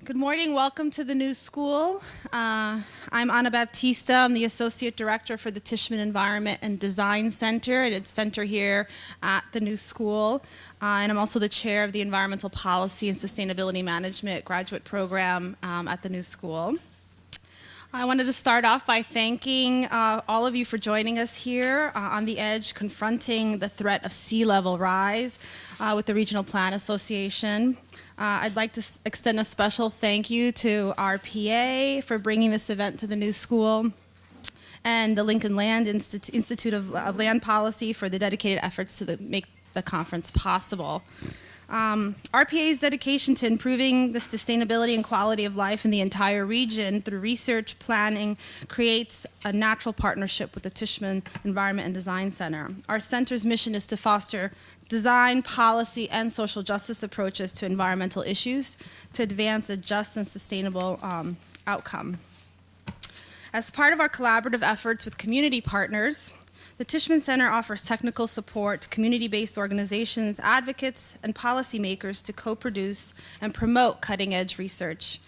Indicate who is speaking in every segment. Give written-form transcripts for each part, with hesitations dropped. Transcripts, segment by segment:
Speaker 1: Good morning. Welcome to the new school. I'm Ana Baptista. I'm the Associate Director for the Tishman Environment and Design Center, and it's center here at the new school. And I'm also the Chair of the Environmental Policy and Sustainability Management graduate program at the new school. I wanted to start off by thanking all of you for joining us here on the edge, confronting the threat of sea level rise with the Regional Plan Association. I'd like to extend a special thank you to RPA for bringing this event to the new school, and the Lincoln Land Institute of Land Policy for the dedicated efforts to make the conference possible. RPA's dedication to improving the sustainability and quality of life in the entire region through research planning creates a natural partnership with the Tishman Environment and Design Center. Our center's mission is to foster design, policy, and social justice approaches to environmental issues to advance a just and sustainable outcome. As part of our collaborative efforts with community partners, the Tishman Center offers technical support to community-based organizations, advocates, and policymakers to co-produce and promote cutting-edge research.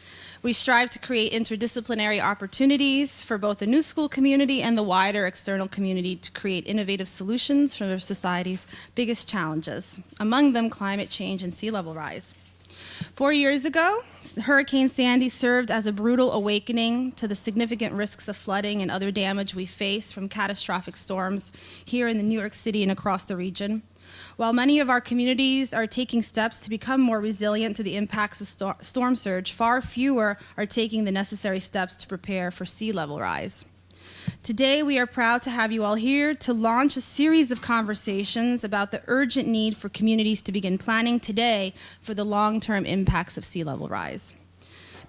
Speaker 1: We strive to create interdisciplinary opportunities for both the new school community and the wider external community to create innovative solutions for society's biggest challenges, among them climate change and sea level rise. 4 years ago, Hurricane Sandy served as a brutal awakening to the significant risks of flooding and other damage we face from catastrophic storms here in New York City and across the region. While many of our communities are taking steps to become more resilient to the impacts of storm surge, far fewer are taking the necessary steps to prepare for sea level rise. Today, we are proud to have you all here to launch a series of conversations about the urgent need for communities to begin planning today for the long-term impacts of sea level rise.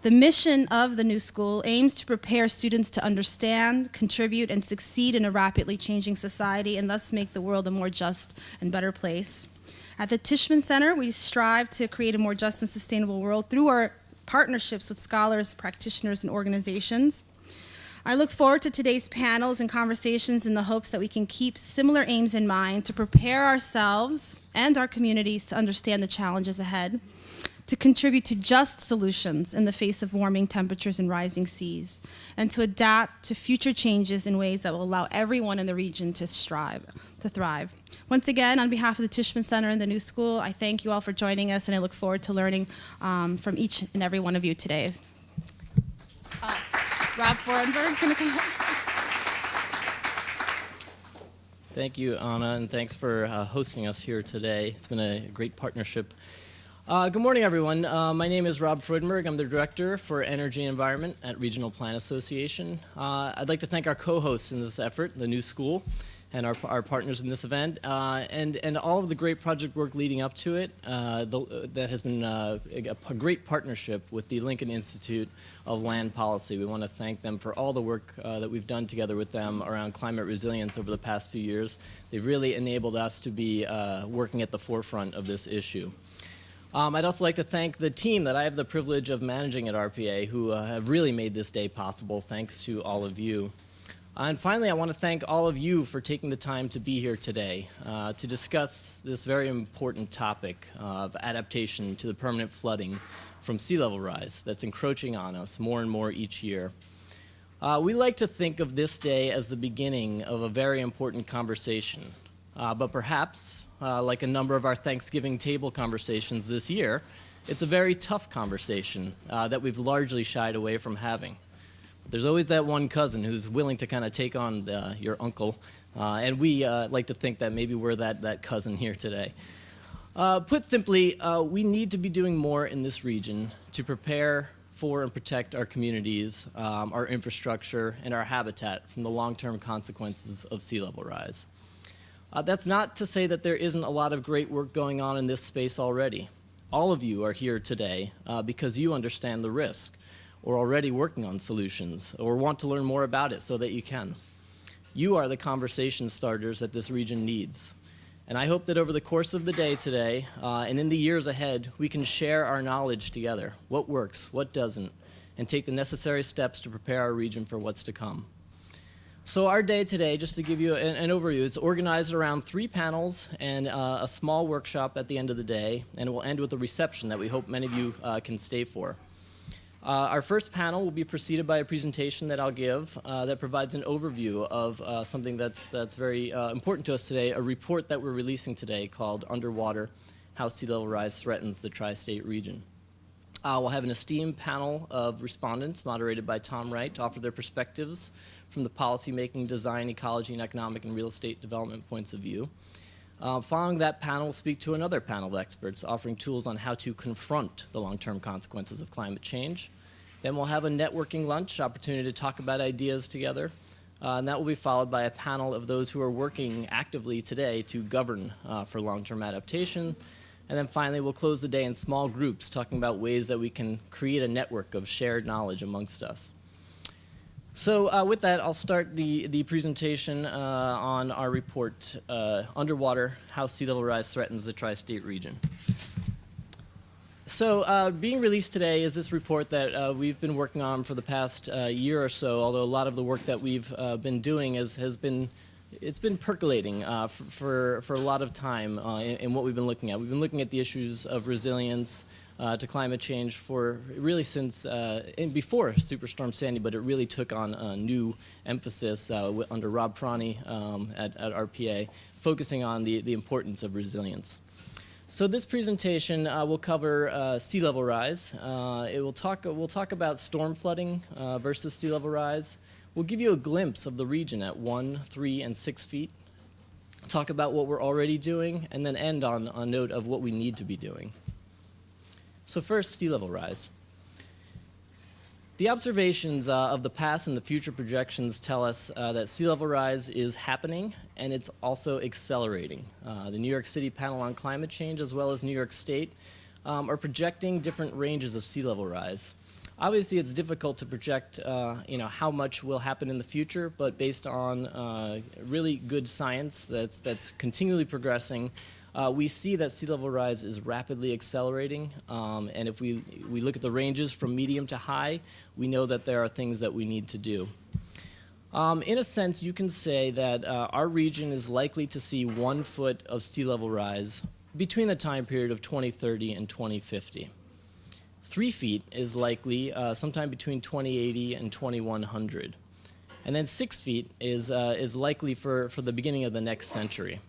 Speaker 1: The mission of the new school aims to prepare students to understand, contribute, and succeed in a rapidly changing society and thus make the world a more just and better place. At the Tishman Center, we strive to create a more just and sustainable world through our partnerships with scholars, practitioners, and organizations. I look forward to today's panels and conversations in the hopes that we can keep similar aims in mind to prepare ourselves and our communities to understand the challenges ahead, to contribute to just solutions in the face of warming temperatures and rising seas, and to adapt to future changes in ways that will allow everyone in the region to thrive. Once again, on behalf of the Tishman Center and the new school, I thank you all for joining us, and I look forward to learning from each and every one of you today. Rob Freudenberg's going to come up.
Speaker 2: Thank you, Anna, and thanks for hosting us here today. It's been a great partnership. Good morning, everyone. My name is Rob Freudenberg. I'm the Director for Energy and Environment at Regional Plan Association. I'd like to thank our co-hosts in this effort, the new school, and our partners in this event, and all of the great project work leading up to it. That has been a great partnership with the Lincoln Institute of Land Policy. We want to thank them for all the work that we've done together with them around climate resilience over the past few years. They've really enabled us to be working at the forefront of this issue. I'd also like to thank the team that I have the privilege of managing at RPA, who have really made this day possible, thanks to all of you. And finally, I want to thank all of you for taking the time to be here today to discuss this very important topic of adaptation to the permanent flooding from sea level rise that's encroaching on us more and more each year. We like to think of this day as the beginning of a very important conversation, but perhaps, like a number of our Thanksgiving table conversations this year, it's a very tough conversation that we've largely shied away from having. There's always that one cousin who's willing to kind of take on your uncle, and we like to think that maybe we're that cousin here today. Put simply, we need to be doing more in this region to prepare for and protect our communities, our infrastructure, and our habitat from the long-term consequences of sea level rise. That's not to say that there isn't a lot of great work going on in this space already. All of you are here today because you understand the risk, or already working on solutions, or want to learn more about it so that you can. You are the conversation starters that this region needs. And I hope that over the course of the day today, and in the years ahead, we can share our knowledge together, what works, what doesn't, and take the necessary steps to prepare our region for what's to come. So our day today, just to give you an overview, it's organized around 3 panels and a small workshop at the end of the day, and it will end with a reception that we hope many of you can stay for. Our first panel will be preceded by a presentation that I'll give that provides an overview of something that's very important to us today, a report that we're releasing today called Underwater: How Sea Level Rise Threatens the Tri-State Region. We'll have an esteemed panel of respondents moderated by Tom Wright to offer their perspectives from the policymaking, design, ecology, and economic and real estate development points of view. Following that panel, we'll speak to another panel of experts offering tools on how to confront the long-term consequences of climate change. Then we'll have a networking lunch, opportunity to talk about ideas together. And that will be followed by a panel of those who are working actively today to govern for long-term adaptation. And then finally, we'll close the day in small groups talking about ways that we can create a network of shared knowledge amongst us. So with that, I'll start the presentation on our report, Underwater: How Sea Level Rise Threatens the Tri-State Region. So being released today is this report that we've been working on for the past year or so, although a lot of the work that we've been doing has been percolating for a lot of time in what we've been looking at. We've been looking at the issues of resilience to climate change for really since before Superstorm Sandy, but it really took on a new emphasis under Rob Prani at RPA, focusing on the importance of resilience. So this presentation will cover sea level rise. We'll talk about storm flooding versus sea level rise. We'll give you a glimpse of the region at 1, 3, and 6 feet. Talk about what we're already doing, and then end on a note of what we need to be doing. So first, sea level rise. The observations of the past and the future projections tell us that sea level rise is happening, and it's also accelerating. The New York City Panel on Climate Change, as well as New York State, are projecting different ranges of sea level rise. Obviously, it's difficult to project how much will happen in the future, but based on really good science that's continually progressing, we see that sea level rise is rapidly accelerating, and if we look at the ranges from medium to high, we know that there are things that we need to do. In a sense, you can say that our region is likely to see 1 foot of sea level rise between the time period of 2030 and 2050. 3 feet is likely sometime between 2080 and 2100. And then 6 feet is likely for the beginning of the next century.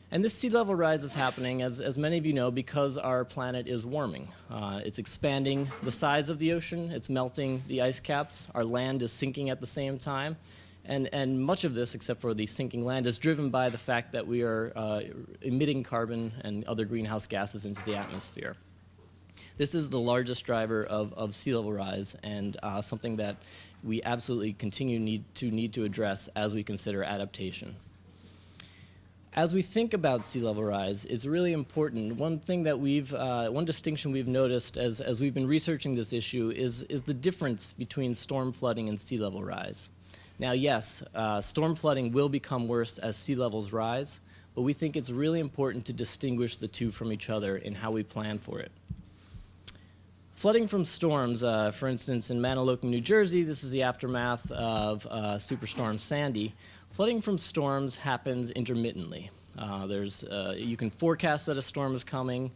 Speaker 2: And this sea level rise is happening, as many of you know, because our planet is warming. It's expanding the size of the ocean, it's melting the ice caps, our land is sinking at the same time, and much of this, except for the sinking land, is driven by the fact that we are emitting carbon and other greenhouse gases into the atmosphere. This is the largest driver of sea level rise, and something that we absolutely need to address as we consider adaptation. As we think about sea level rise, it's really important. One thing that one distinction we've noticed as we've been researching this issue is the difference between storm flooding and sea level rise. Now, yes, storm flooding will become worse as sea levels rise, but we think it's really important to distinguish the two from each other in how we plan for it. Flooding from storms, for instance, in Manahawkin, New Jersey, this is the aftermath of Superstorm Sandy. Flooding from storms happens intermittently. You can forecast that a storm is coming.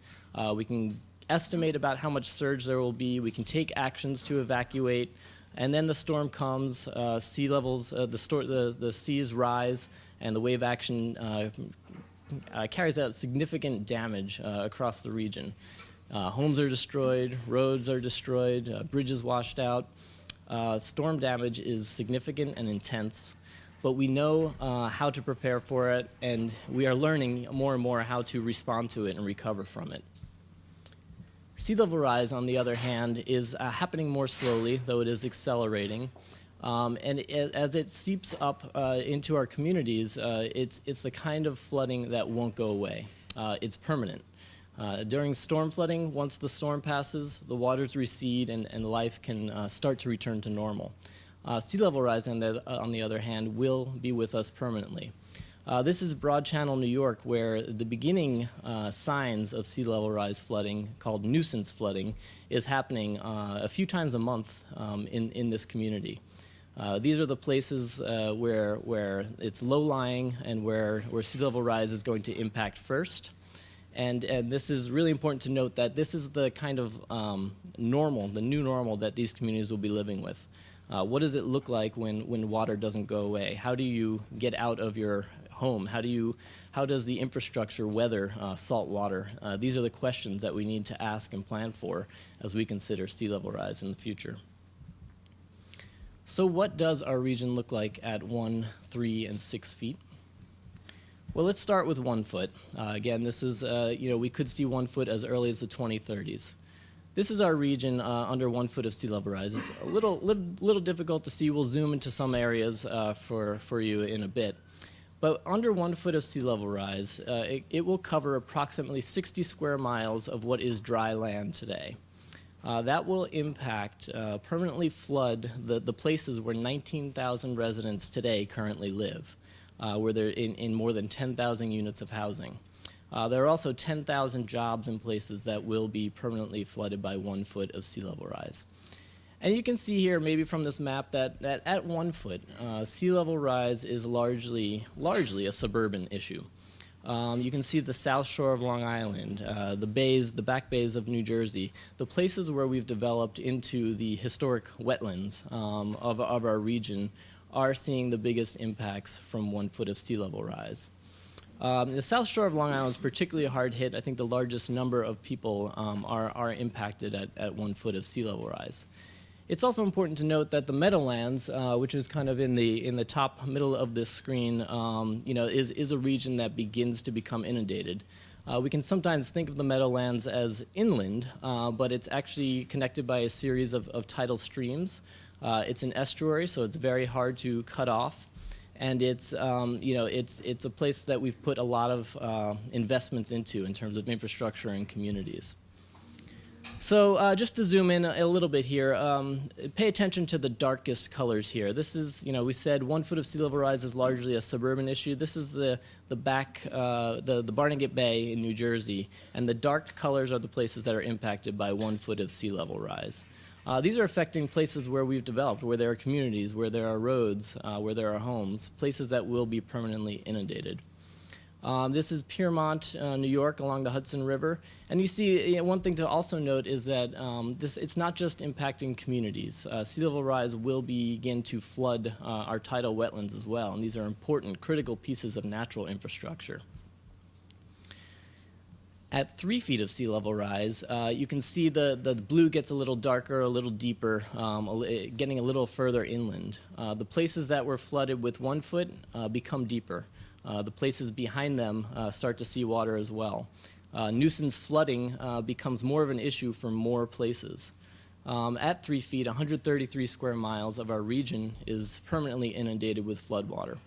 Speaker 2: We can estimate about how much surge there will be. We can take actions to evacuate. And then the storm comes, sea levels, the seas rise, and the wave action carries out significant damage across the region. Homes are destroyed, roads are destroyed, bridges washed out. Storm damage is significant and intense, but we know how to prepare for it, and we are learning more and more how to respond to it and recover from it. Sea level rise, on the other hand, is happening more slowly, though it is accelerating. As it seeps up into our communities, it's the kind of flooding that won't go away. It's permanent. During storm flooding, once the storm passes, the waters recede and life can start to return to normal. Sea level rise, on the other hand, will be with us permanently. This is Broad Channel, New York, where the beginning signs of sea level rise flooding, called nuisance flooding, is happening a few times a month in this community. These are the places where it's low-lying and where sea level rise is going to impact first. And this is really important to note that this is the kind of normal, the new normal that these communities will be living with. What does it look like when water doesn't go away? How do you get out of your home? How does the infrastructure weather salt water? These are the questions that we need to ask and plan for as we consider sea level rise in the future. So what does our region look like at 1, 3, and 6 feet? Well, let's start with 1 foot. Again, this is, we could see 1 foot as early as the 2030s. This is our region under 1 foot of sea level rise. It's a little difficult to see. We'll zoom into some areas for you in a bit. But under 1 foot of sea level rise, it will cover approximately 60 square miles of what is dry land today. That will impact, permanently flood the places where 19,000 residents today currently live, where they're in more than 10,000 units of housing. There are also 10,000 jobs in places that will be permanently flooded by 1 foot of sea level rise. And you can see here, maybe from this map, that at 1 foot, sea level rise is largely a suburban issue. You can see the south shore of Long Island, the back bays of New Jersey, the places where we've developed into the historic wetlands of our region are seeing the biggest impacts from 1 foot of sea level rise. The south shore of Long Island is particularly hard hit. I think the largest number of people are impacted at 1 foot of sea level rise. It's also important to note that the Meadowlands, which is kind of in the top middle of this screen, is a region that begins to become inundated. We can sometimes think of the Meadowlands as inland, but it's actually connected by a series of tidal streams. It's an estuary, so it's very hard to cut off, and it's a place that we've put a lot of investments into in terms of infrastructure and communities. So just to zoom in a little bit here, pay attention to the darkest colors here. This is, we said 1 foot of sea level rise is largely a suburban issue. This is the Barnegat Bay in New Jersey, and the dark colors are the places that are impacted by 1 foot of sea level rise. These are affecting places where we've developed, where there are communities, where there are roads, where there are homes, places that will be permanently inundated. This is Piermont, New York, along the Hudson River. And you see, one thing to also note is that it's not just impacting communities. Sea level rise will begin to flood our tidal wetlands as well, and these are important, critical pieces of natural infrastructure. At 3 feet of sea level rise, you can see the blue gets a little darker, a little deeper, getting a little further inland. The places that were flooded with 1 foot become deeper. The places behind them start to see water as well. Nuisance flooding becomes more of an issue for more places. At 3 feet, 133 square miles of our region is permanently inundated with floodwater.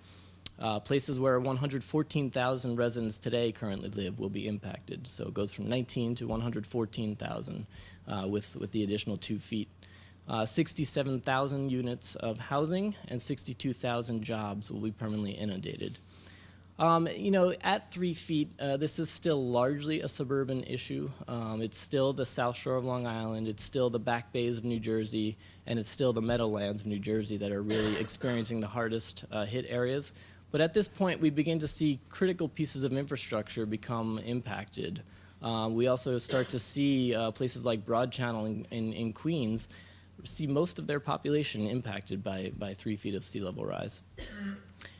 Speaker 2: Places where 114,000 residents today currently live will be impacted. So it goes from 19 to 114,000 with the additional 2 feet. 67,000 units of housing and 62,000 jobs will be permanently inundated. At 3 feet, this is still largely a suburban issue. It's still the south shore of Long Island, it's still the back bays of New Jersey, and it's still the Meadowlands of New Jersey that are really experiencing the hardest hit areas. But at this point, we begin to see critical pieces of infrastructure become impacted. We also start to see places like Broad Channel in Queens see most of their population impacted by 3 feet of sea level rise.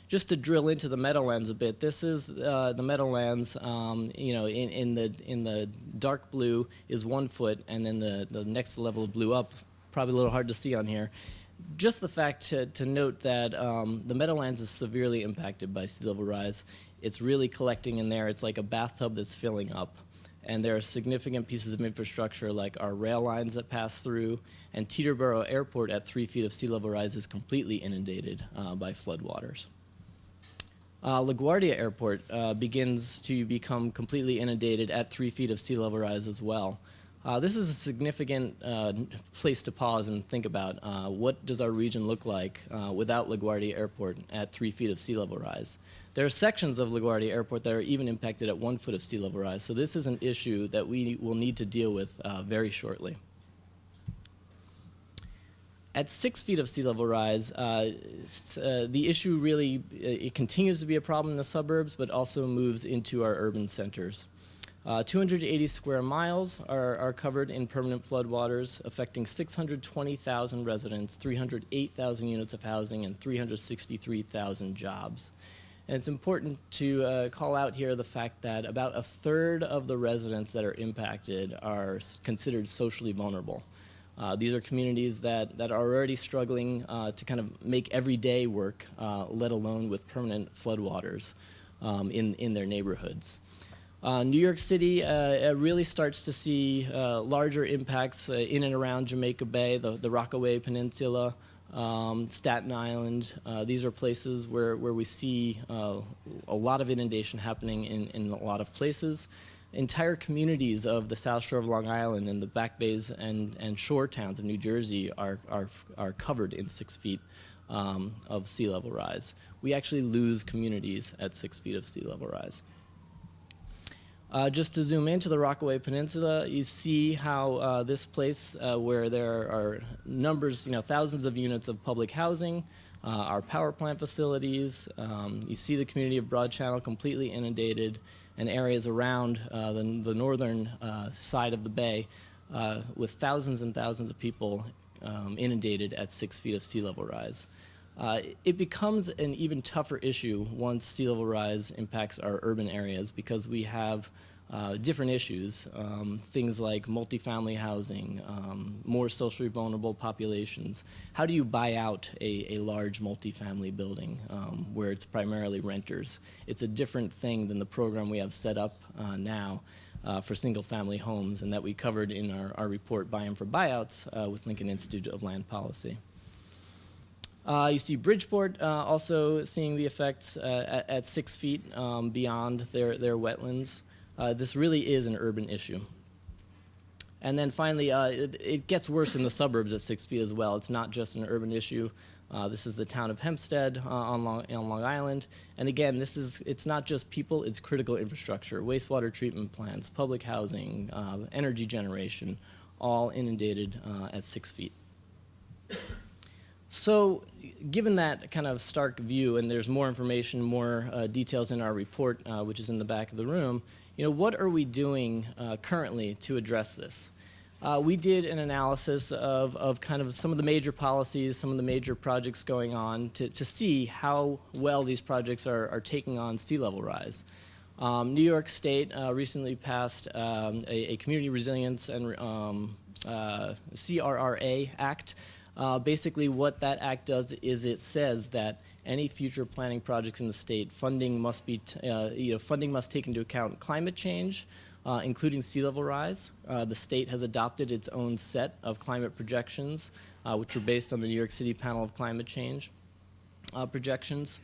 Speaker 2: Just to drill into the Meadowlands a bit, this is the Meadowlands. In the dark blue is 1 foot, and then the next level of blue up, probably a little hard to see on here. Just the fact to note that the Meadowlands is severely impacted by sea level rise. It's really collecting in there. It's like a bathtub that's filling up. And there are significant pieces of infrastructure like our rail lines that pass through, and Teterboro Airport at 3 feet of sea level rise is completely inundated by floodwaters. LaGuardia Airport begins to become completely inundated at 3 feet of sea level rise as well. This is a significant place to pause and think about what does our region look like without LaGuardia Airport at 3 feet of sea level rise. There are sections of LaGuardia Airport that are even impacted at 1 foot of sea level rise, so this is an issue that we will need to deal with very shortly. At 6 feet of sea level rise, the issue really, it continues to be a problem in the suburbs, but also moves into our urban centers. 280 square miles are covered in permanent floodwaters, affecting 620,000 residents, 308,000 units of housing, and 363,000 jobs. And it's important to call out here the fact that about a third of the residents that are impacted are considered socially vulnerable. These are communities that are already struggling to kind of make everyday work, let alone with permanent floodwaters in their neighborhoods. New York City really starts to see larger impacts in and around Jamaica Bay, the Rockaway Peninsula, Staten Island. These are places where we see a lot of inundation happening in a lot of places. Entire communities of the South Shore of Long Island and the back bays and shore towns of New Jersey are covered in 6 feet of sea level rise. We actually lose communities at 6 feet of sea level rise. Just to zoom into the Rockaway Peninsula, you see how this place where there are numbers, thousands of units of public housing, our power plant facilities, you see the community of Broad Channel completely inundated, and areas around the northern side of the bay with thousands and thousands of people inundated at 6 feet of sea level rise. It becomes an even tougher issue once sea level rise impacts our urban areas because we have different issues, things like multifamily housing, more socially vulnerable populations. How do you buy out a large multifamily building where it's primarily renters? It's a different thing than the program we have set up now for single-family homes and that we covered in our report, Buy-in for Buyouts, with Lincoln Institute of Land Policy. You see Bridgeport also seeing the effects at 6 feet beyond their wetlands. This really is an urban issue. And then finally, it gets worse in the suburbs at 6 feet as well. It's not just an urban issue. This is the town of Hempstead on Long Island. And again, it's not just people, it's critical infrastructure, wastewater treatment plants, public housing, energy generation, all inundated at 6 feet. So given that kind of stark view, and there's more information, more details in our report, which is in the back of the room, what are we doing currently to address this? We did an analysis of kind of some of the major policies, some of the major projects going on to see how well these projects are taking on sea level rise. New York State recently passed a Community Resilience and CRRA Act. Basically, what that act does is it says that any future planning projects in the state, funding must take into account climate change, including sea level rise. The state has adopted its own set of climate projections, which are based on the New York City Panel of Climate Change projections.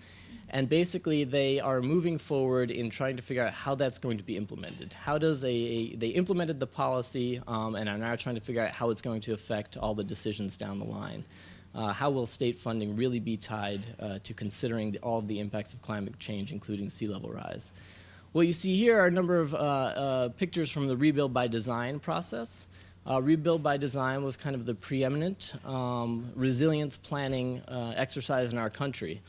Speaker 2: And basically, they are moving forward in trying to figure out how that's going to be implemented. How does they implemented the policy and are now trying to figure out how it's going to affect all the decisions down the line. How will state funding really be tied to considering all of the impacts of climate change, including sea level rise? What you see here are a number of pictures from the Rebuild by Design process. Rebuild by Design was kind of the preeminent resilience planning exercise in our country.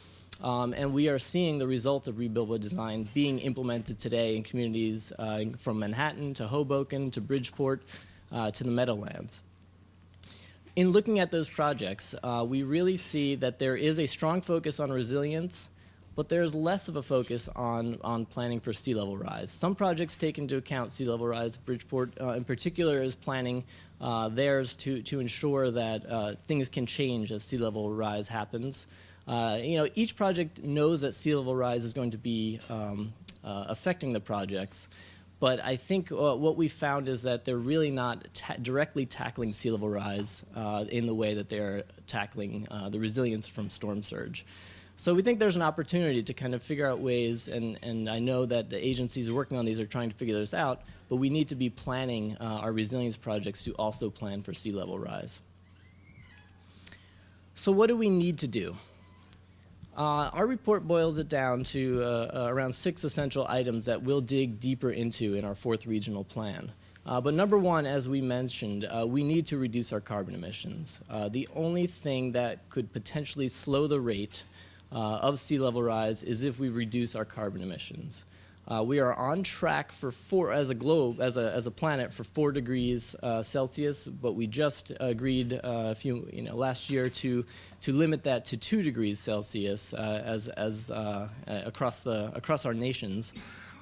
Speaker 2: And we are seeing the results of Rebuild by Design being implemented today in communities from Manhattan to Hoboken to Bridgeport to the Meadowlands. In looking at those projects, we really see that there is a strong focus on resilience, but there's less of a focus on planning for sea level rise. Some projects take into account sea level rise. Bridgeport in particular is planning theirs to ensure that things can change as sea level rise happens. Each project knows that sea level rise is going to be affecting the projects, but I think what we found is that they're really not directly tackling sea level rise in the way that they're tackling the resilience from storm surge. So we think there's an opportunity to kind of figure out ways, and I know that the agencies working on these are trying to figure this out, but we need to be planning our resilience projects to also plan for sea level rise. So what do we need to do? Our report boils it down to around 6 essential items that we'll dig deeper into in our 4th regional plan. But number one, as we mentioned, we need to reduce our carbon emissions. The only thing that could potentially slow the rate of sea level rise is if we reduce our carbon emissions. We are on track for as a globe, as a planet, for 4 degrees Celsius, but we just agreed last year to limit that to 2 degrees Celsius across our nations.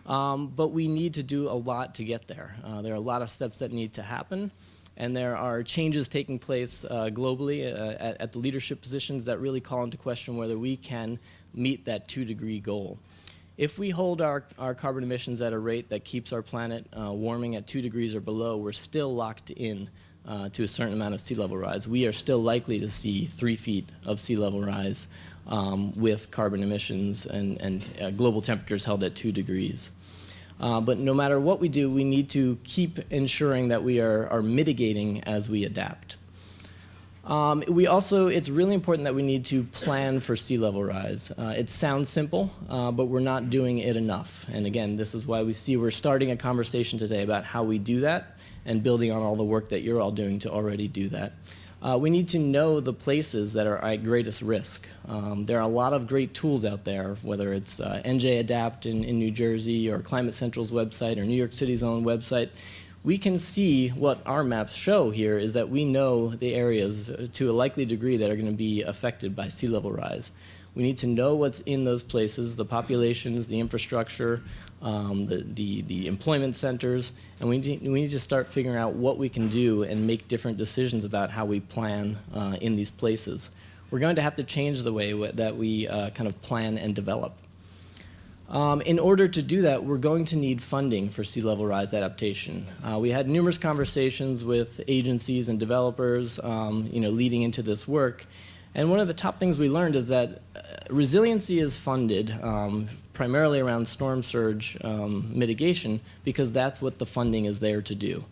Speaker 2: But we need to do a lot to get there. There are a lot of steps that need to happen, and there are changes taking place globally at the leadership positions that really call into question whether we can meet that 2-degree goal. If we hold our carbon emissions at a rate that keeps our planet warming at 2 degrees or below, we're still locked in to a certain amount of sea level rise. We are still likely to see 3 feet of sea level rise with carbon emissions and global temperatures held at 2 degrees. But no matter what we do, we need to keep ensuring that we are mitigating as we adapt. It's really important that we need to plan for sea level rise. It sounds simple, but we're not doing it enough. And again, this is why we're starting a conversation today about how we do that and building on all the work that you're all doing to already do that. We need to know the places that are at greatest risk. There are a lot of great tools out there, whether it's NJ Adapt in New Jersey or Climate Central's website or New York City's own website. We can see what our maps show here is that we know the areas to a likely degree that are going to be affected by sea level rise. We need to know what's in those places, the populations, the infrastructure, the employment centers, and we need to start figuring out what we can do and make different decisions about how we plan in these places. We're going to have to change the way that we kind of plan and develop. In order to do that, we're going to need funding for sea level rise adaptation. We had numerous conversations with agencies and developers, leading into this work. And one of the top things we learned is that resiliency is funded primarily around storm surge mitigation because that's what the funding is there to do.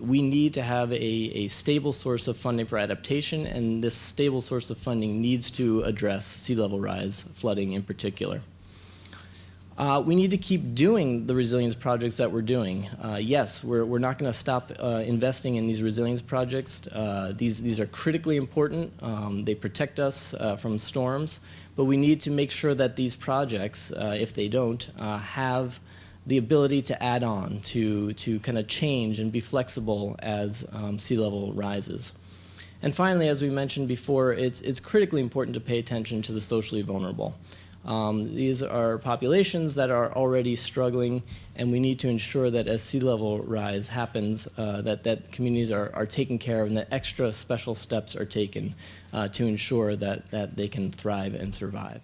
Speaker 2: We need to have a stable source of funding for adaptation, and this stable source of funding needs to address sea level rise, flooding in particular. We need to keep doing the resilience projects that we're doing. Yes, we're not going to stop investing in these resilience projects. These are critically important. They protect us from storms, but we need to make sure that these projects, if they don't, have the ability to add on, to kind of change and be flexible as sea level rises. And finally, as we mentioned before, it's critically important to pay attention to the socially vulnerable. These are populations that are already struggling, and we need to ensure that as sea level rise happens, that communities are taken care of and that extra special steps are taken to ensure that they can thrive and survive.